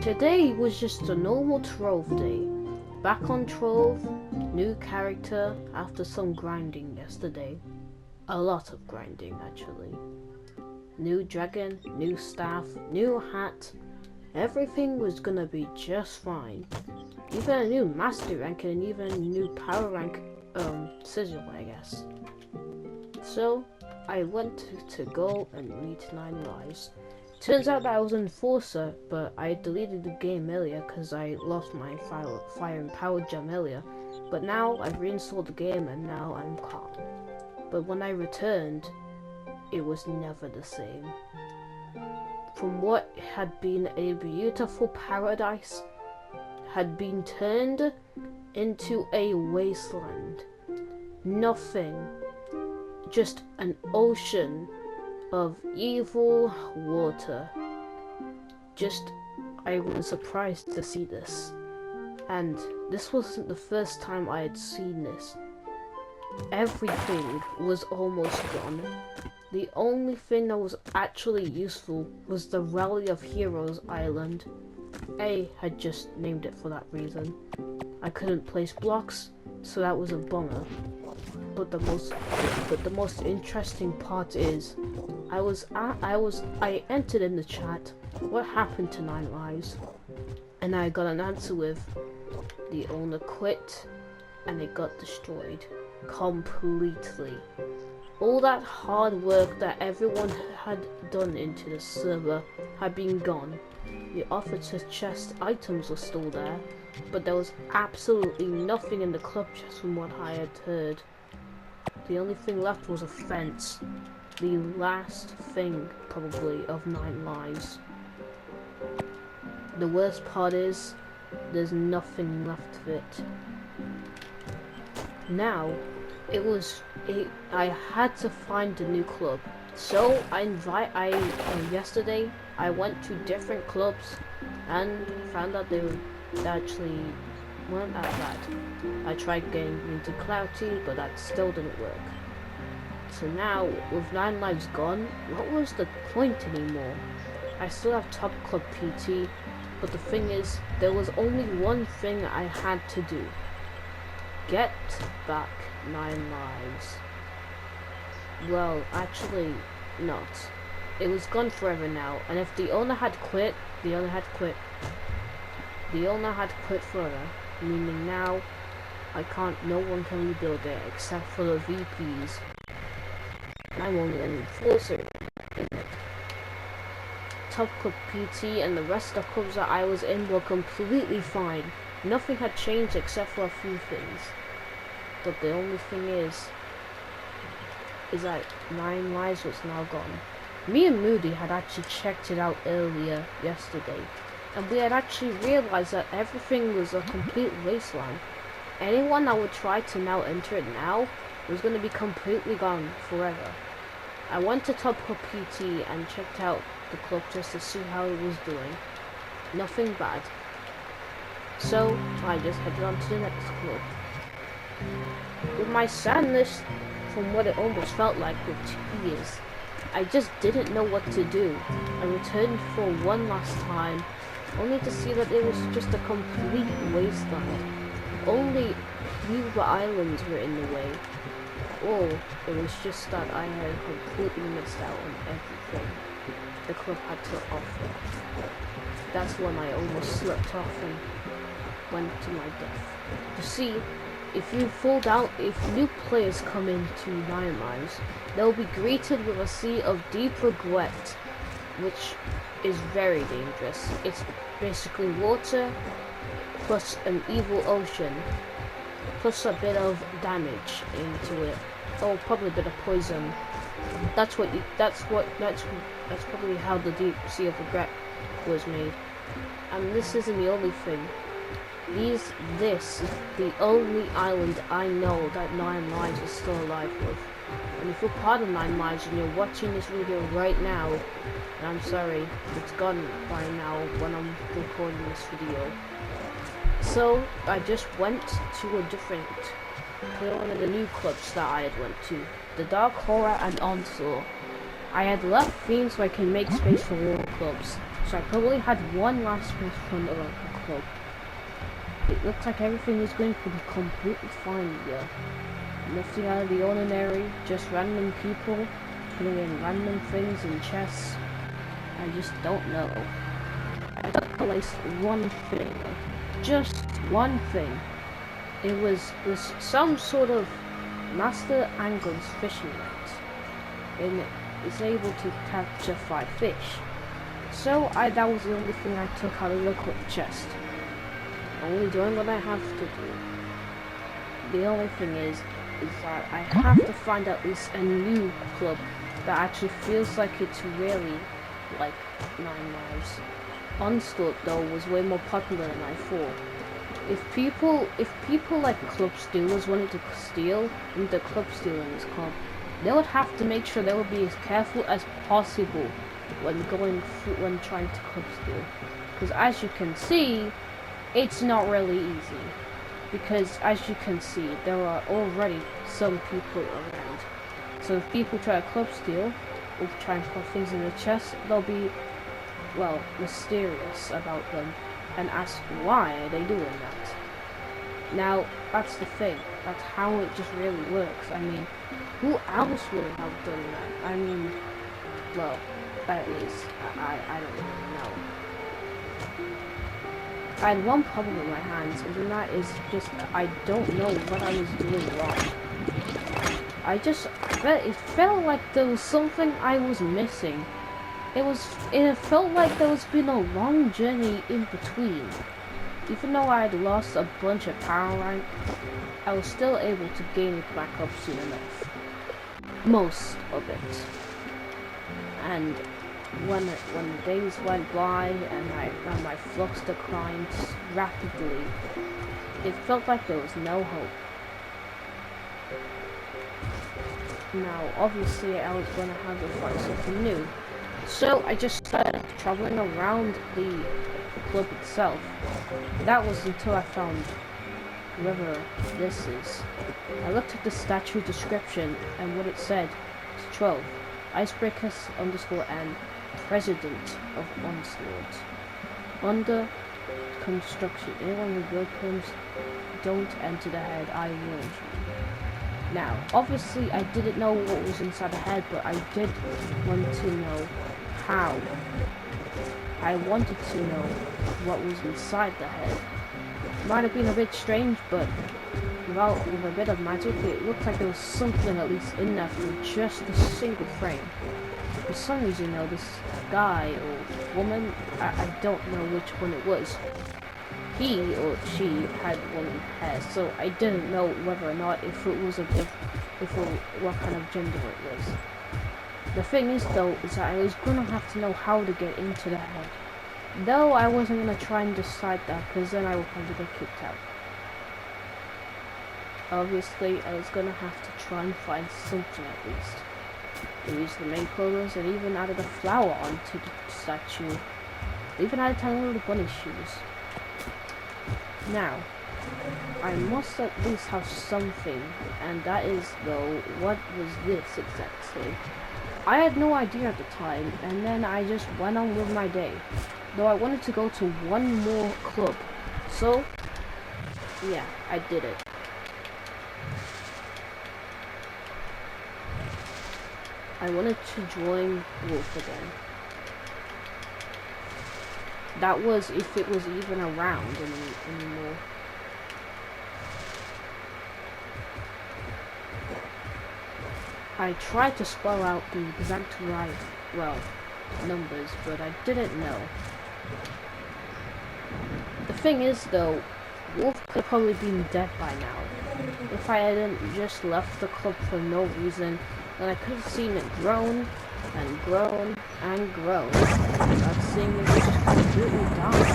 Today was just a normal Trove day. Back on Trove, new character after some grinding yesterday. A lot of grinding actually. New dragon, new staff, new hat. Everything was gonna be just fine. Even a new master rank and even a new power rank sigil, I guess. So I went to go and meet 9 lives. Turns out that I was an enforcer, but I deleted the game earlier because I lost my fire and power gem earlier. But now I've reinstalled the game and now I'm calm. But when I returned, it was never the same. From what had been a beautiful paradise, had been turned into a wasteland. Nothing, just an ocean of evil water. I was surprised to see this. And this wasn't the first time I had seen this. Everything was almost gone. The only thing that was actually useful was the Rally of Heroes island. I had just named it for that reason. I couldn't place blocks, so that was a bummer. But the most interesting part is, I entered in the chat, what happened to 9 lives? And I got an answer with, the owner quit, and it got destroyed. Completely. All that hard work that everyone had done into the server had been gone. The officer chest items were still there, but there was absolutely nothing in the club chest from what I had heard. The only thing left was a fence. The last thing, probably, of 9 lives. The worst part is, there's nothing left of it. Now, I had to find a new club. So, yesterday, I went to different clubs and found out they actually weren't that bad. I tried getting into Clouty, but that still didn't work. So now, with 9 lives gone, what was the point anymore? I still have top club PT, but the thing is, there was only one thing I had to do. Get back 9 lives. Well, actually, not. It was gone forever now, and if the owner had quit, the owner had quit forever, meaning now, no one can rebuild it except for the VPs. I'm only an enforcer. Top Club PT and the rest of the clubs that I was in were completely fine. Nothing had changed except for a few things. But the only thing is that 9 lives was now gone. Me and Moody had actually checked it out earlier yesterday, and we had actually realized that everything was a complete wasteland. Anyone that would try to now enter it now was going to be completely gone forever. I went to Top Club PT and checked out the club just to see how it was doing. Nothing bad. So I just headed on to the next club. With my sadness, from what it almost felt like with tears, I just didn't know what to do. I returned for one last time, only to see that it was just a complete wasteland. Only few islands were in the way. Oh, it was just that I had completely missed out on everything the club had to offer. That's when I almost slipped off and went to my death. You see, if new players come into 9 lives, they'll be greeted with a sea of deep regret, which is very dangerous. It's basically water, plus an evil ocean, plus a bit of damage into it. Oh, probably a bit of poison. That's probably how the deep sea of regret was made. And this isn't the only thing. This is the only island I know that 9 lives is still alive with. And if you're part of 9 lives and you're watching this video right now, and I'm sorry, it's gone by now when I'm recording this video. So I just went to one of the new clubs that I had went to, the Dark Horror and Onslaught. I had left Fiend so I can make space for more clubs. So I probably had one last best friend at the club. It looks like everything is going to be completely fine here. Nothing out of the ordinary, just random people putting in random things in chests. I just don't know. I took at least one thing. Just one thing. It was some sort of master angler's fishing net. And it is able to capture 5 fish. So that was the only thing I took out of the club chest. Only doing what I have to do. The only thing is that I have to find at least a new club that actually feels like it's really like 9 lives. Onslaught though was way more popular than I thought. If people like club stealers wanted to steal into club stealing's club, they would have to make sure they would be as careful as possible when trying to club steal. Because as you can see, it's not really easy. Because as you can see, there are already some people around. So if people try to club steal or try and put things in the chest, they'll be, well, mysterious about them and ask why are they doing that. Now, that's the thing. That's how it just really works. I mean, who else would have done that? I mean, well, at least, I don't really know. I had one problem in my hands, and that is just, I don't know what I was doing wrong. It felt like there was something I was missing. It felt like there was been a long journey in between. Even though I had lost a bunch of power rank, I was still able to gain it back up soon enough. Most of it. And when the days went by and my flux declined rapidly, it felt like there was no hope. Now, obviously, I was going to have to find something new. So I just started traveling around the club itself. That was until I found whoever this is. I looked at the statue description and what it said. It's Trove, Icebreakers _N, President of Onslaught. Under construction. Anyone who welcomes, don't enter the head, I warn you. Now, obviously I didn't know what was inside the head, but I did want to know how. I wanted to know what was inside the head. Might have been a bit strange, but with a bit of magic, it looked like there was something at least in there for just a single frame. For some reason though, this guy or woman, I don't know which one it was. He or she had long hair, so I didn't know whether or not what kind of gender it was. The thing is though, is that I was gonna have to know how to get into the head. Though I wasn't gonna try and decide that, because then I would probably get kicked out. Obviously, I was gonna have to try and find something at least. They used the main colors and even added a flower onto the statue. They even added tiny little bunny shoes. Now, I must at least have something, and that is though, what was this exactly? I had no idea at the time, and then I just went on with my day. Though I wanted to go to one more club, so yeah, I did it. I wanted to join Wolf again. That was if it was even around anymore. I tried to spell out the exact right, well, numbers, but I didn't know. The thing is though, Wolf could have probably been dead by now. If I hadn't just left the club for no reason, then I could have seen it grown and grown and grown. Without seeing it just completely die.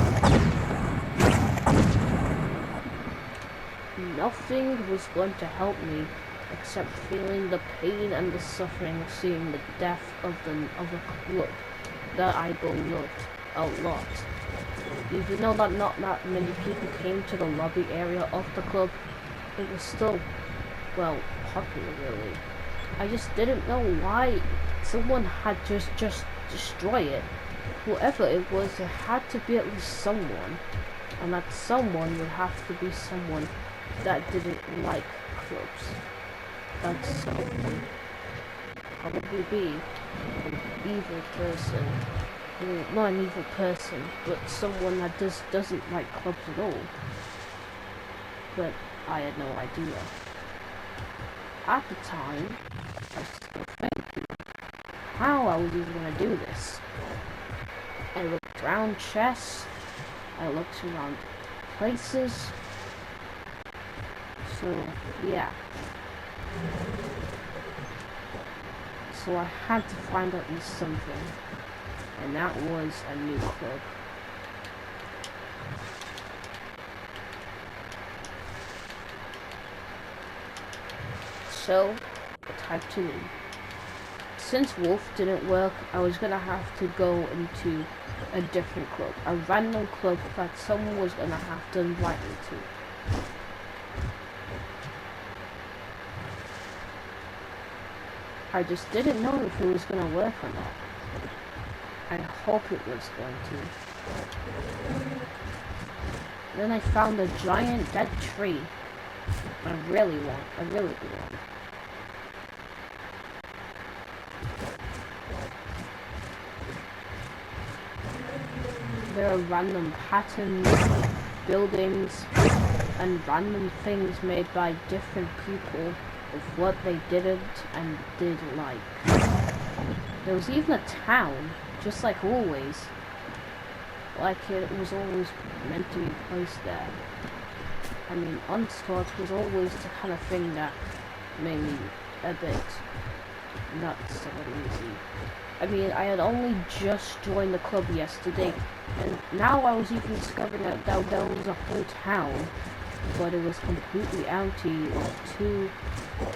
Nothing was going to help me except feeling the pain and the suffering of seeing the death of a club that I beloved a lot. Even though that not that many people came to the lobby area of the club, it was still, well, popular really. I just didn't know why someone had just destroy it. whoever it was, there had to be at least someone, and that someone would have to be someone that didn't like clubs. That someone probably be an evil person. Well, not an evil person, but someone that doesn't like clubs at all. But I had no idea. At the time, I was still thinking how I was even going to do this. I looked around chests, I looked around places, so yeah. So I had to find at least something, and that was a new club. So I typed it in. Since Wolf didn't work, I was gonna have to go into a different club, a random club that someone was gonna have to invite me to. I just didn't know if it was gonna work or not. I hope it was going to. Then I found a giant dead tree. I really want. There are random patterns, buildings, and random things made by different people of what they didn't and did like. There was even a town, just like always. Like it was always meant to be placed there. I mean, Onslaught was always the kind of thing that made me a bit nuts and uneasy. I mean, I had only just joined the club yesterday, and now I was even discovering that there was a whole town, but it was completely empty of 2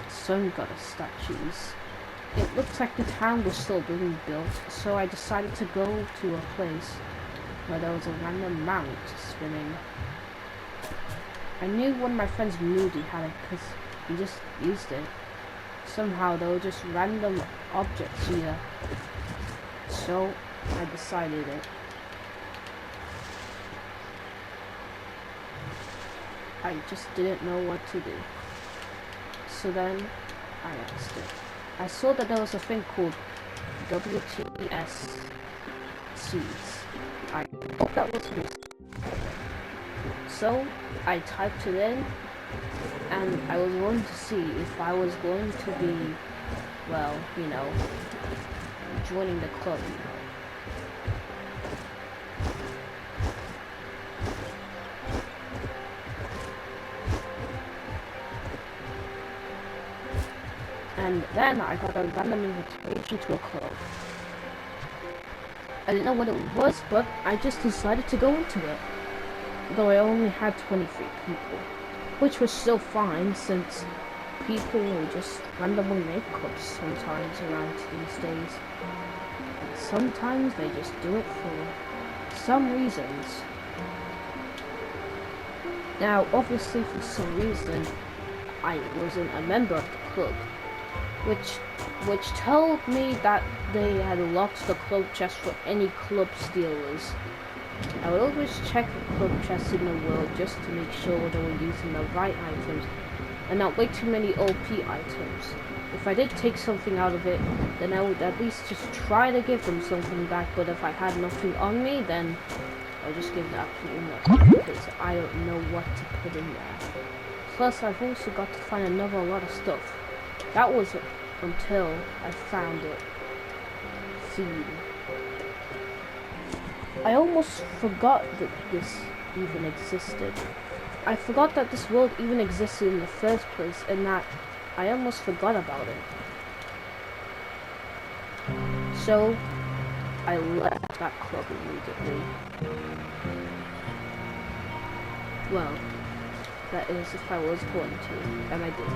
sun goddess statues. It looked like the town was still being built, so I decided to go to a place where there was a random mount spinning. I knew one of my friends Moody had it because he just used it. Somehow there were just random objects here. So I decided it. I just didn't know what to do. So then I asked it. I saw that there was a thing called WTS seeds. I thought that was good. So I typed it in, and I was going to see if I was going to be, well, you know, joining the club. And then I got a random invitation to a club. I didn't know what it was, but I just decided to go into it. Though I only had 23 people, which was still fine since people will just randomly make clubs sometimes around these days. And sometimes they just do it for some reasons. Now, obviously for some reason, I wasn't a member of the club, which told me that they had locked the club chest for any club stealers. I would always check the club chests in the world just to make sure they were using the right items and not way too many OP items. If I did take something out of it, then I would at least just try to give them something back, but if I had nothing on me, then I'll just give it absolutely nothing, because I don't know what to put in there. Plus, I've also got to find another lot of stuff. That was until I found it. Seed. I almost forgot that this even existed. I forgot that this world even existed in the first place, and that I almost forgot about it. So, I left that club immediately. Well, that is if I was going to, and I did.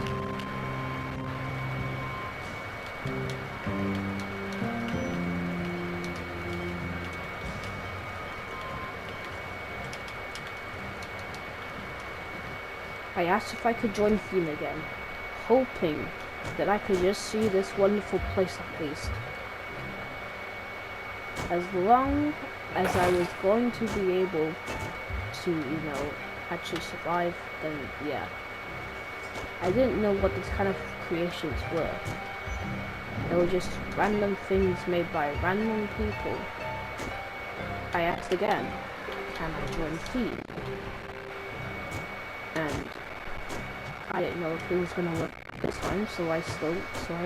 I asked if I could join Theme again, hoping that I could just see this wonderful place at least. As long as I was going to be able to, actually survive, then yeah. I didn't know what these kind of creations were. They were just random things made by random people. I asked again, can I join Feed? And I didn't know if it was gonna work this time, so I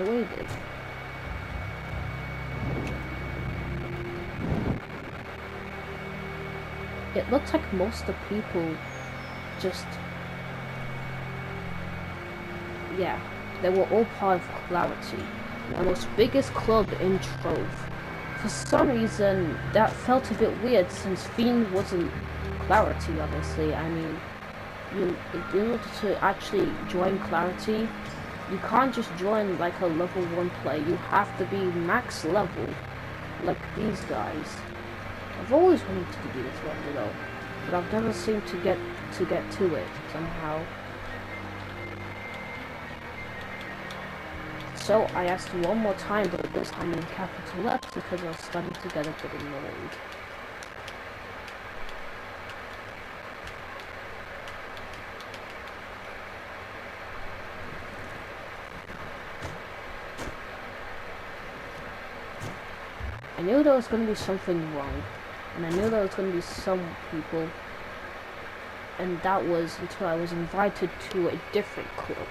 waited. It looks like most of the people just, yeah, they were all part of Clarity, the most biggest club in Trove. For some reason, that felt a bit weird since Fiend wasn't Clarity, honestly. I mean, in order to actually join Clarity, you can't just join like a level 1 player, you have to be max level, like these guys. I've always wanted to do this one, but I've never seemed to get to it somehow. So I asked one more time, but this time in capital letters because I was starting to get a bit annoyed. I knew there was going to be something wrong, and I knew there was going to be some people, and that was until I was invited to a different club.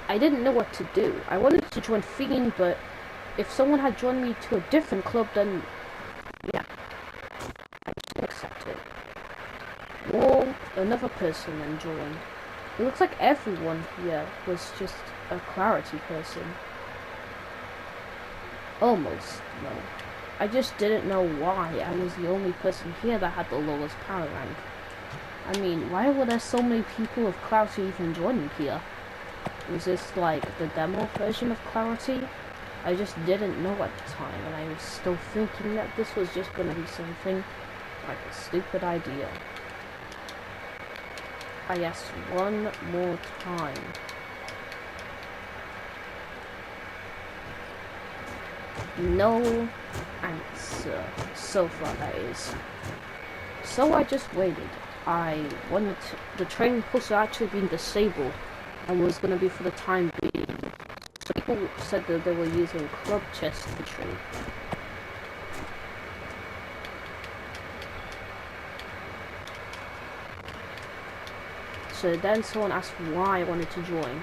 I didn't know what to do. I wanted to join Fiend, but if someone had joined me to a different club, then yeah, I should accept it. Well, another person then joined. It looks like everyone here was just a Clarity person. Almost, no. I just didn't know why I was the only person here that had the lowest power rank. I mean, why were there so many people of Clarity even joining here? Was this like the demo version of Clarity? I just didn't know at the time, and I was still thinking that this was just gonna be something like a stupid idea. I asked one more time. No answer. So far, that is. So I just waited. The training post had actually been disabled and was going to be for the time being. So people said that they were using club chess to train. So then someone asked why I wanted to join.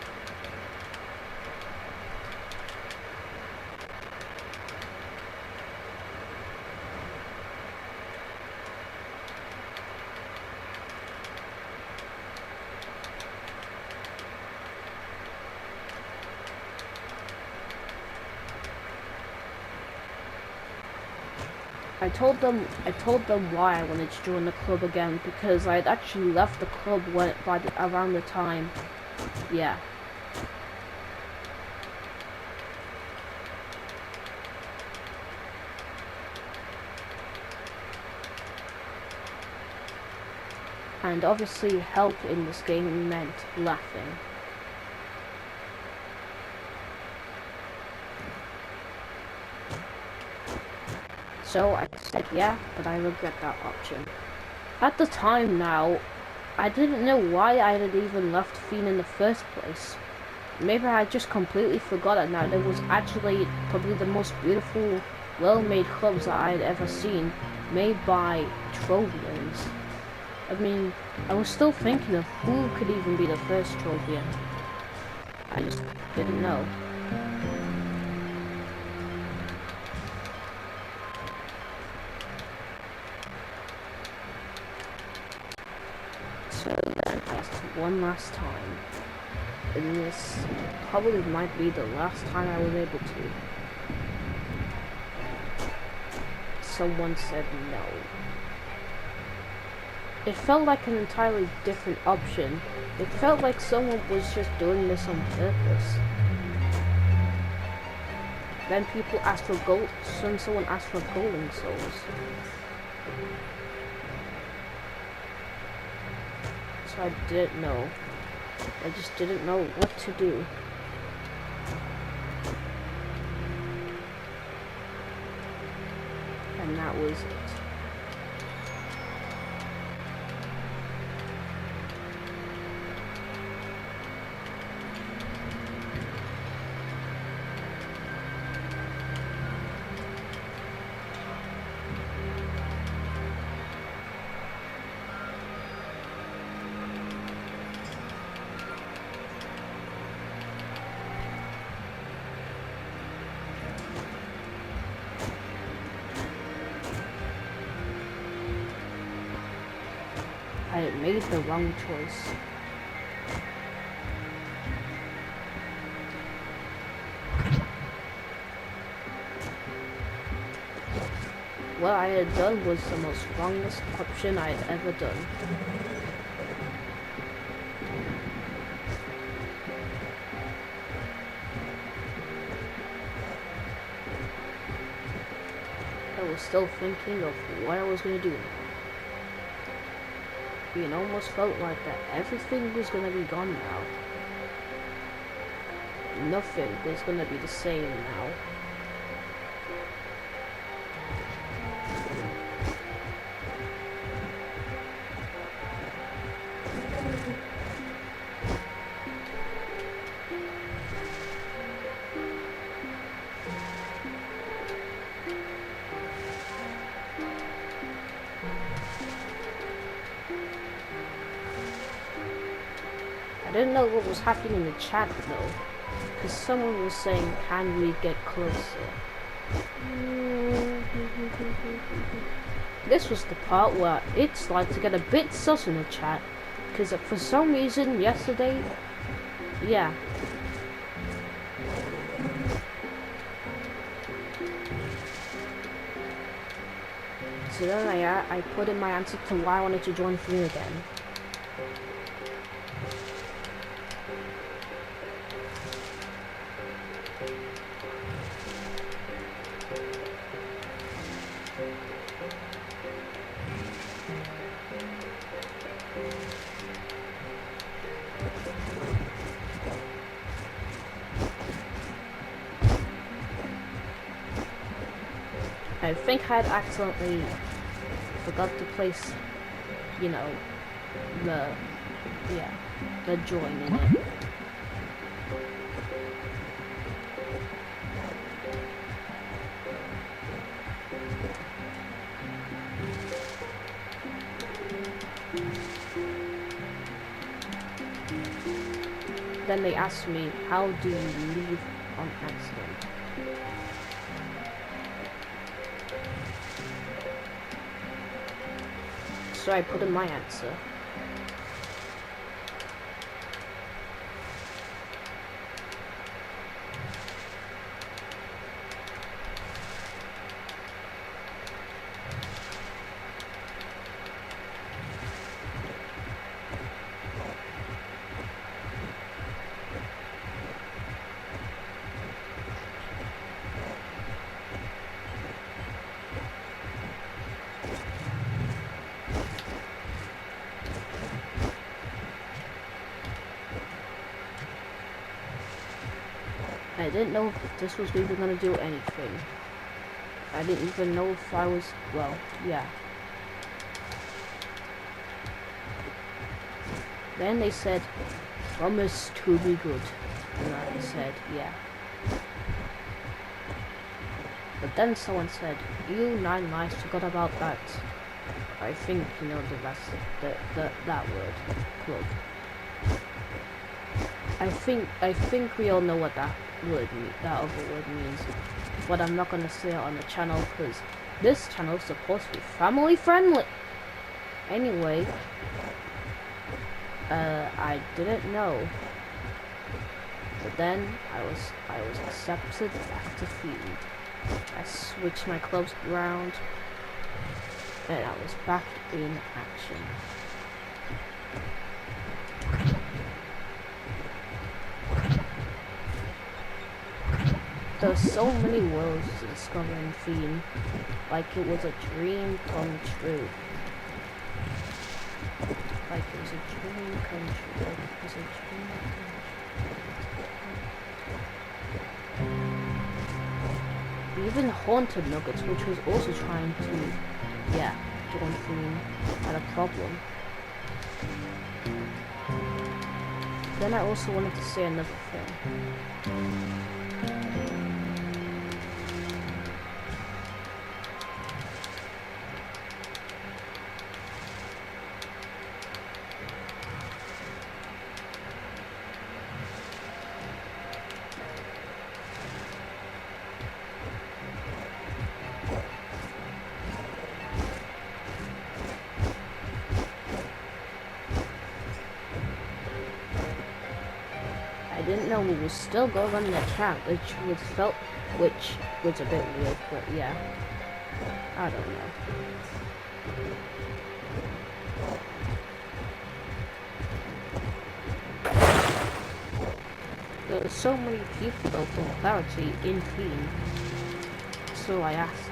I told them why I wanted to join the club again, because I had actually left the club around the time, yeah. And obviously help in this game meant laughing. So I said yeah, but I regret that option. At the time now, I didn't know why I had even left Fiend in the first place. Maybe I just completely forgot it now. There was actually probably the most beautiful, well-made clubs that I had ever seen, made by Trovians. I mean, I was still thinking of who could even be the first Trovian. I just didn't know. So then I asked one last time, and this probably might be the last time I was able to. Someone said no. It felt like an entirely different option. It felt like someone was just doing this on purpose. Then people asked for gold, someone asked for golden souls. So I didn't know. I just didn't know what to do. was it. I made the wrong choice. What I had done was the most wrongest option I had ever done. I was still thinking of what I was going to do now. It almost felt like that everything was gonna be gone now. Nothing was gonna be the same now. I didn't know what was happening in the chat though, because someone was saying, can we get closer? This was the part where it started to get a bit sus in the chat, because for some reason yesterday, yeah. So then I put in my answer to why I wanted to join free again. I think I had accidentally forgot to place, you know, the join in it. Then they asked me, how do you leave on accident? So I put in my answer. I didn't know if this was even gonna do anything. I didn't even know if I was, well, yeah. Then they said, promise to be good. And I said, yeah. But then someone said, you 9 mice forgot about that. I think you know the rest of that word, club. I think we all know what that other word means, but I'm not gonna say it on the channel because this channel is supposed to be family friendly. Anyway, I didn't know, but then I was accepted back to feed. I switched my clubs around, and I was back in action. There's so many worlds to discover in Fiend, like it was a dream come true. Like it was a dream come true. Like it was a dream come true. We even haunted Nuggets, which was also trying to, yeah, join theme, had a problem. Then I also wanted to say another thing. I didn't know we were still going on the track, which was a bit weird, but yeah, I don't know. There were so many people from Clarity in theme, so I asked that.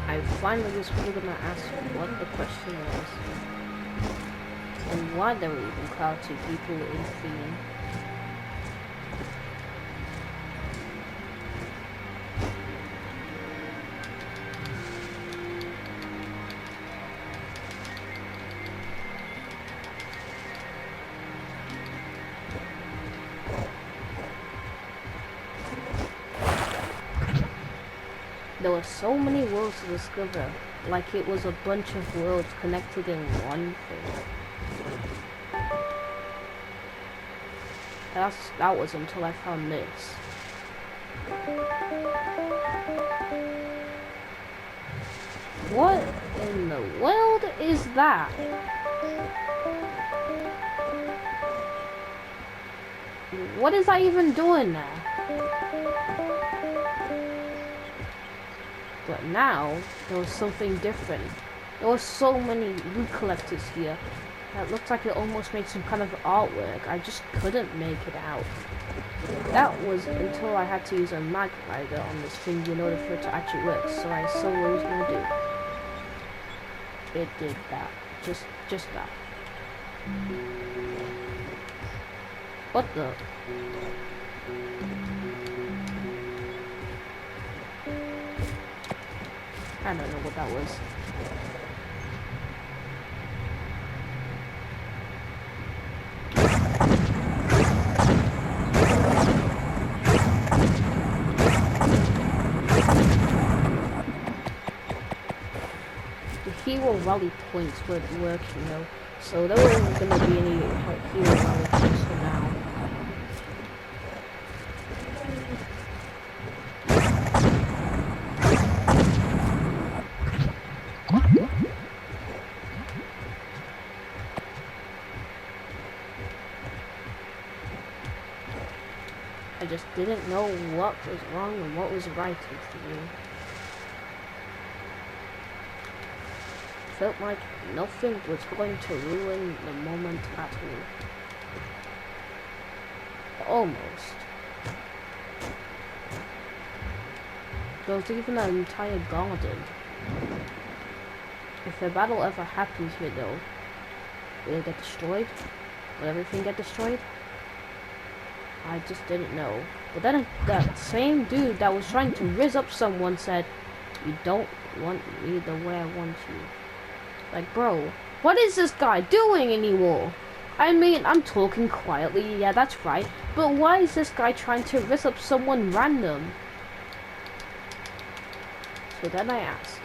I finally was really gonna ask what the question was, and why there were even Clarity people in theme. There were so many worlds to discover, like it was a bunch of worlds connected in one thing. That was until I found this. What in the world is that? What is I even doing there? But now, there was something different. There were so many loot collectors here. That looked like it almost made some kind of artwork. I just couldn't make it out. That was until I had to use a mag rider on this thing in order for it to actually work. So I saw what it was going to do. It did that. Just that. What the? I don't know what that was. The hero rally points weren't working though, so there wasn't going to be any hero rally points for now. I just didn't know what was wrong and what was right with you. Felt like nothing was going to ruin the moment at all. Almost. There was even an entire garden. If a battle ever happens here though, will it get destroyed? Will everything get destroyed? I just didn't know. But then that same dude that was trying to rizz up someone said, "You don't want me the way I want you." Like, bro, what is this guy doing anymore? I mean, I'm talking quietly, yeah, that's right. But why is this guy trying to rizz up someone random? So then I asked.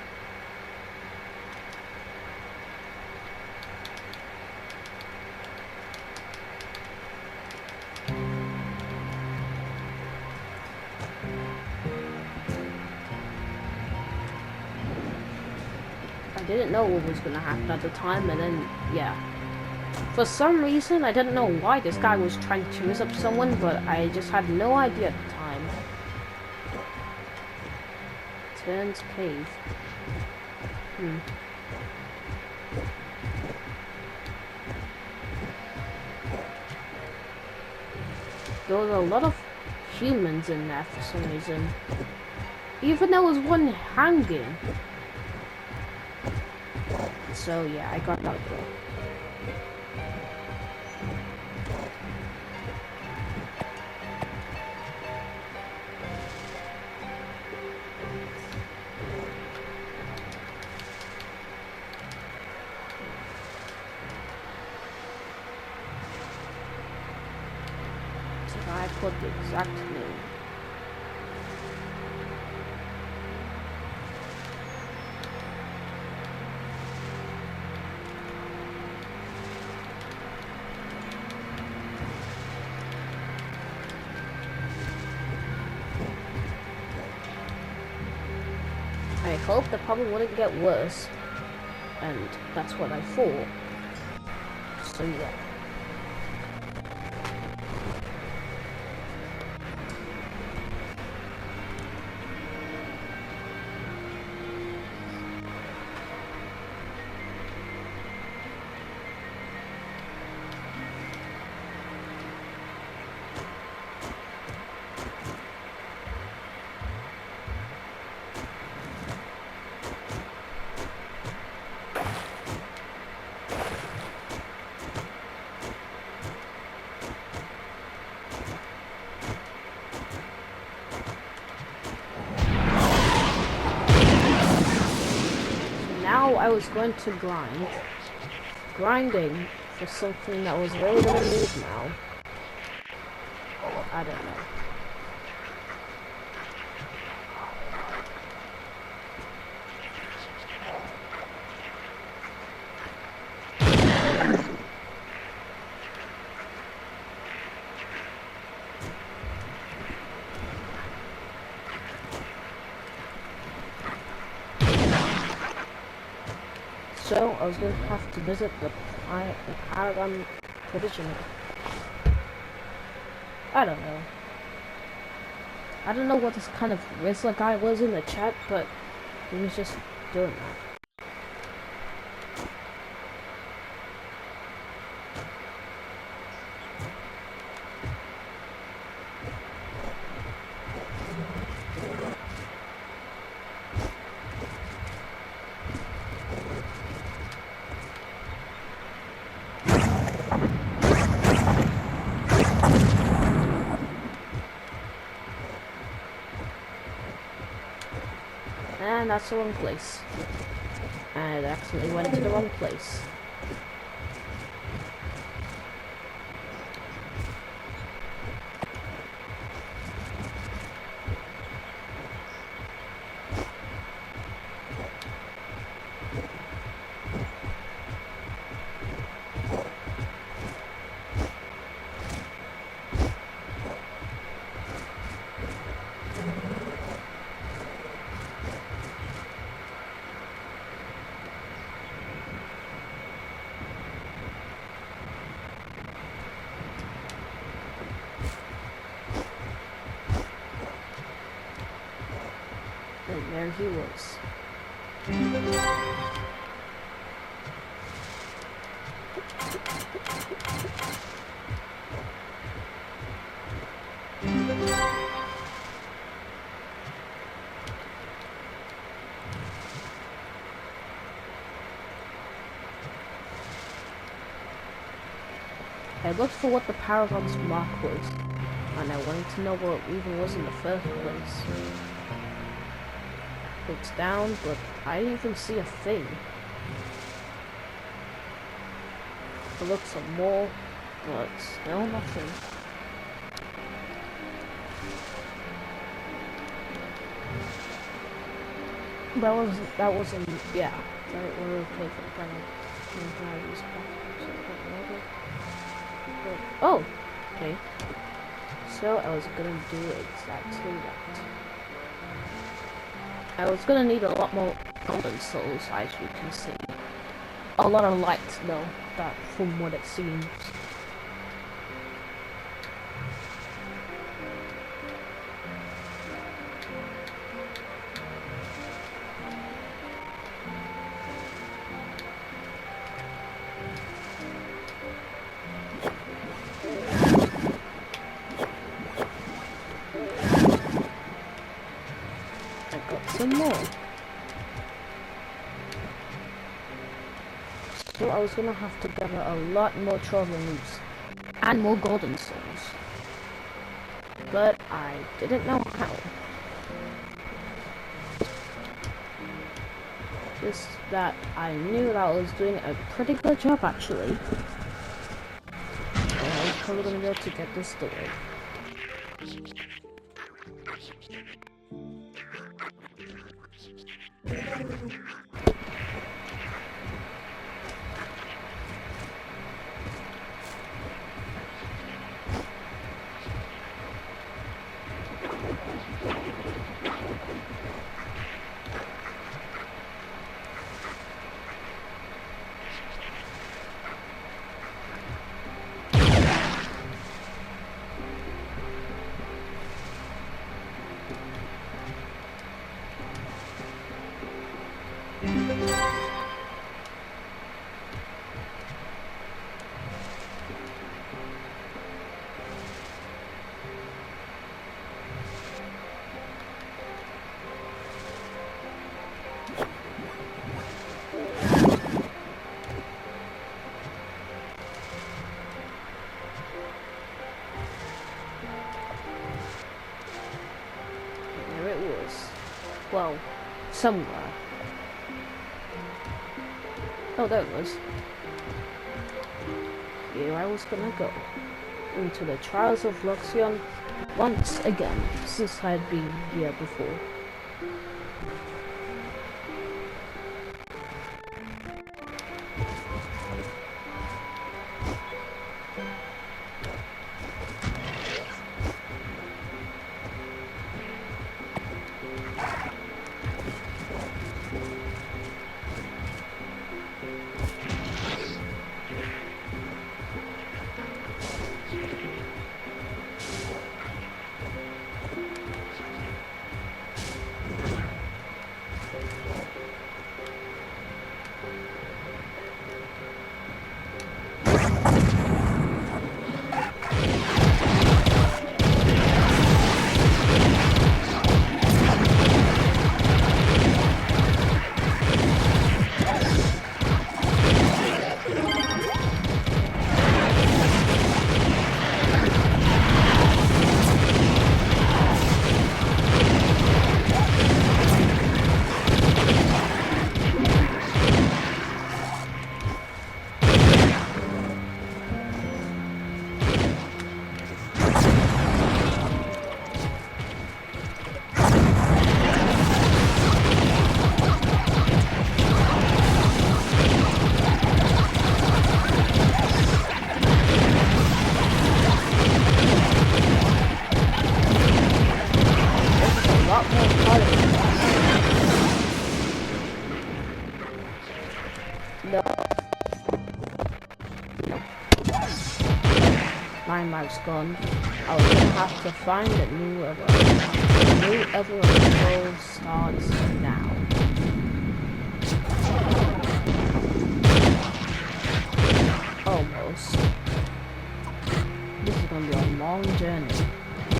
I didn't know what was gonna happen at the time, and then, yeah. For some reason, I didn't know why this guy was trying to rizz up someone, but I just had no idea at the time. Turns cave. There was a lot of humans in there for some reason. Even there was one hanging. So yeah, I got that girl. I put the exact name. I hope the problem wouldn't get worse, and that's what I thought. So yeah. Now I was going to grinding for something that was really gonna move now. I don't know. So I was going to have to visit the Paragon Provision. I don't know. I don't know what this kind of Rizzler guy was in the chat, but he was just doing that. And that's the wrong place. And I accidentally went into the wrong place. And there he was. I looked for what the Paragon's mark was, and I wanted to know what it even was in the first place. Looked down, but I didn't even see a thing. I looked some more, but still nothing. That wasn't, yeah, we're okay for the Paragon. Oh, okay. So I was gonna do exactly that. I was gonna need a lot more golden souls, as you can see. A lot of light, though, that from what it seems. more. So I was gonna have to gather a lot more Trove moves and more golden souls. But I didn't know how. Just that I knew that I was doing a pretty good job actually. And I was probably gonna be able to get this story. There it was. Well, somewhere. Oh, there it was. Here I was gonna go. Into the trials of Luxion once again, since I had been here before. No. My map's gone. I was gonna have to find a new level. The new level starts now. Almost. This is gonna be a long journey.